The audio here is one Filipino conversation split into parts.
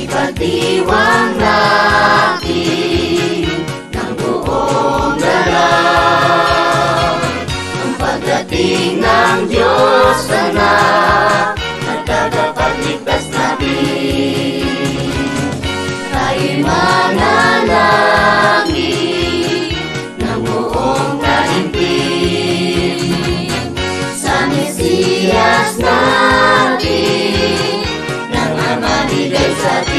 Ipagdiwang natin ng buong dalaw ang pagdating ng Diyos anak at tagapagligtas natin. Tayo'y manalangin ng buong taimtim sa Mesiyas natin nang mamamigay sa atin.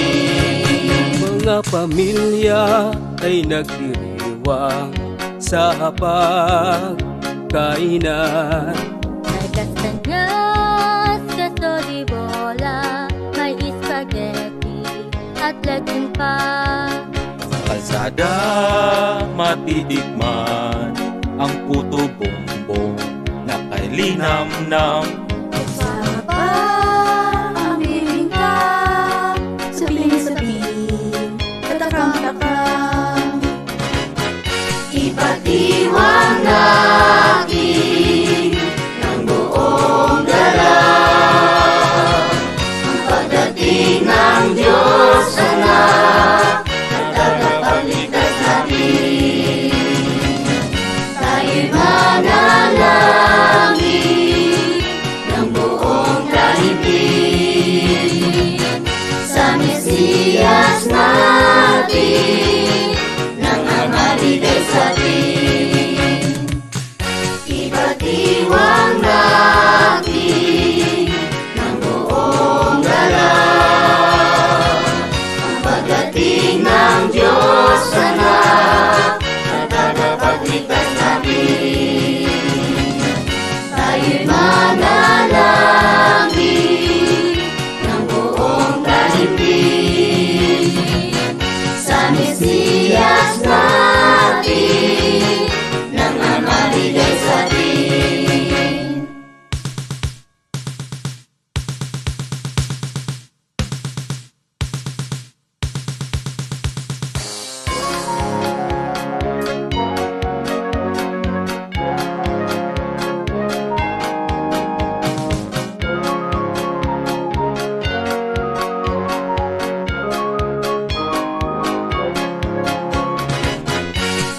Mga pamilya ay nagdiriwang sa hapagkainan. May kastanas, kasolibola, may spaghetti at legume pa. Sa kalsada matitikman ang puto bongbong na kay linamnam. Kasama pa ang bibingka, sabihin, katakam-takam. Ipagdiwang natin ng buong dalaw ang pagdating ng Diyos anak at tagapagligtas natin. Tayo'y manalangin ng buong taimtim sa Mesiyas natin nang mamamigay sa atin. Ipagdiwang natin ng buong dalaw ang pagdating ng Diyos anak at tagapagligtas natin. Tayo'y manalangin ng buong taimtim sa Mesiyas natin nang mamamigay sa atin.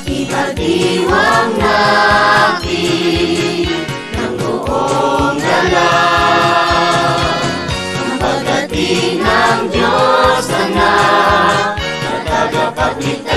Ipagdiwang natin ng buong dalaw ang pagdating ng Diyos anak at tagapagligtas